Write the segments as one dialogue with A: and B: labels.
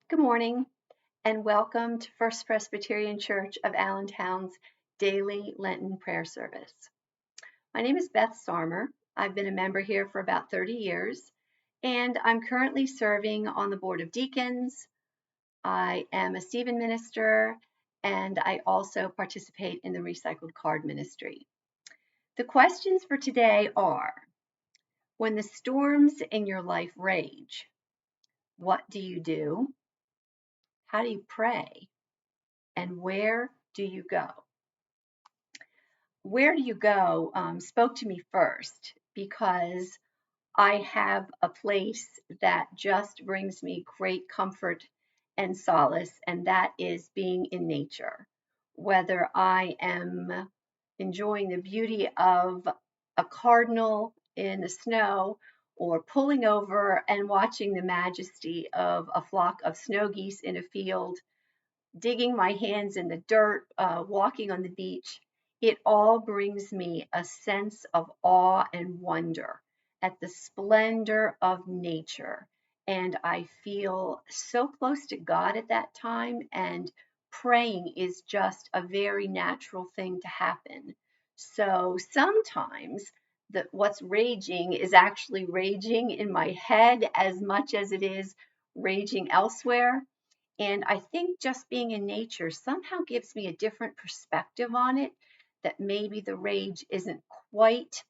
A: Good morning and welcome to First Presbyterian Church of Allentown's daily Lenten prayer service. My name is Beth Sarmir. I've been a member here for about 30 years and I'm currently serving on the Board of Deacons. I am a Stephen minister and I also participate in the Recycled Card Ministry. The questions for today are: when the storms in your life rage, what do you do? How do you pray? And where do you go? Where do you go spoke to me first because I have a place that just brings me great comfort and solace, and that is being in nature. Whether I am enjoying the beauty of a cardinal in the snow or pulling over and watching the majesty of a flock of snow geese in a field, digging my hands in the dirt, walking on the beach, it all brings me a sense of awe and wonder at the splendor of nature. And I feel so close to God at that time, and praying is just a very natural thing to happen. So sometimes what's raging is actually raging in my head as much as it is raging elsewhere. And I think just being in nature somehow gives me a different perspective on it, that maybe the rage isn't quite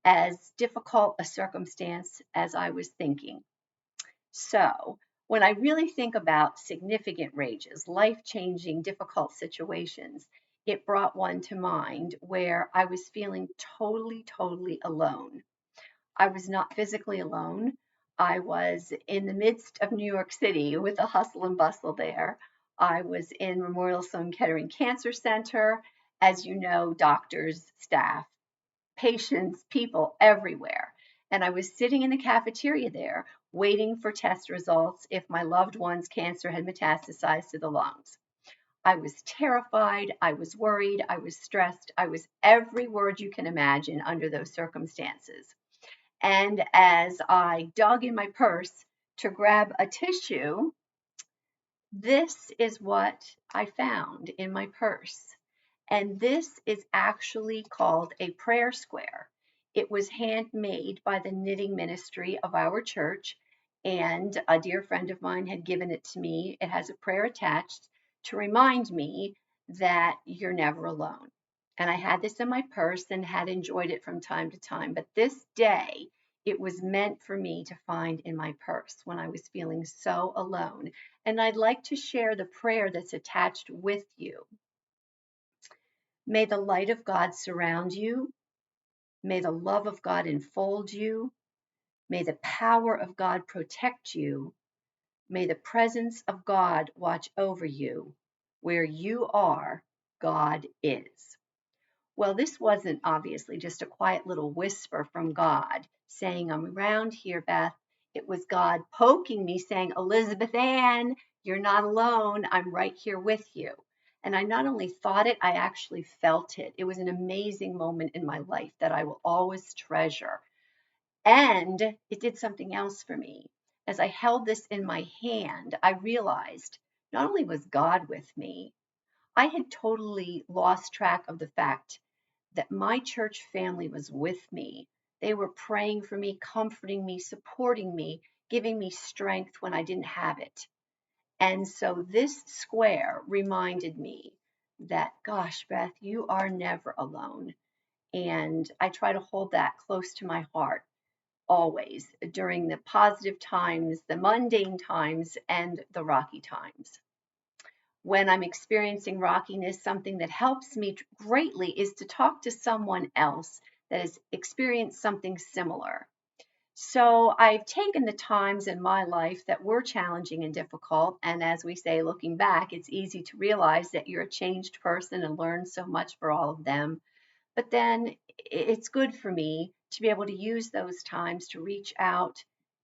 A: as difficult a circumstance as I was thinking. So, when I really think about significant rages, life-changing, difficult situations, it brought one to mind where I was feeling totally alone. I was not physically alone. I was in the midst of New York City with the hustle and bustle there. I was in Memorial Sloan Kettering Cancer Center. As you know, doctors, staff, patients, people everywhere. And I was sitting in the cafeteria there waiting for test results if my loved one's cancer had metastasized to the lungs. I was terrified, I was worried, I was stressed, I was every word you can imagine under those circumstances. And as I dug in my purse to grab a tissue, this is what I found in my purse. And this is actually called a prayer square. It was handmade by the knitting ministry of our church, and a dear friend of mine had given it to me. It has a prayer attached to remind me that you're never alone. And I had this in my purse and had enjoyed it from time to time. But this day, it was meant for me to find in my purse when I was feeling so alone. And I'd like to share the prayer that's attached with you. May the light of God surround you. May the love of God enfold you. May the power of God protect you. May the presence of God watch over you. Where you are, God is. Well, this wasn't obviously just a quiet little whisper from God saying, I'm around here, Beth. It was God poking me saying, Elizabeth Ann, you're not alone. I'm right here with you. And I not only thought it, I actually felt it. It was an amazing moment in my life that I will always treasure. And it did something else for me. As I held this in my hand, I realized not only was God with me, I had totally lost track of the fact that my church family was with me. They were praying for me, comforting me, supporting me, giving me strength when I didn't have it. And so this square reminded me that, gosh, Beth, you are never alone. And I try to hold that close to my heart always during the positive times, the mundane times, and the rocky times. When I'm experiencing rockiness, something that helps me greatly is to talk to someone else that has experienced something similar. So I've taken the times in my life that were challenging and difficult, and as we say, looking back, it's easy to realize that you're a changed person and learn so much for all of them. But then it's good for me to be able to use those times to reach out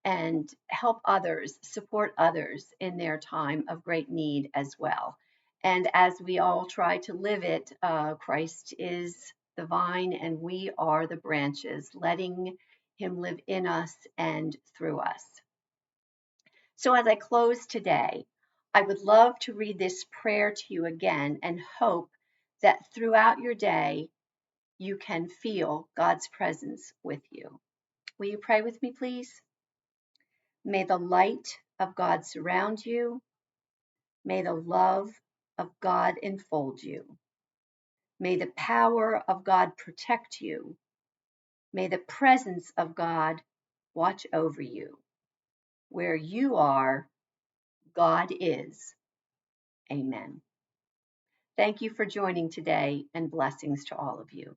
A: and help others, support others in their time of great need as well. And as we all try to live it, Christ is the vine and we are the branches, letting him live in us and through us. So as I close today, I would love to read this prayer to you again and hope that throughout your day you can feel God's presence with you. Will you pray with me, please? May the light of God surround you. May the love of God enfold you. May the power of God protect you. May the presence of God watch over you. Where you are, God is. Amen. Thank you for joining today, and blessings to all of you.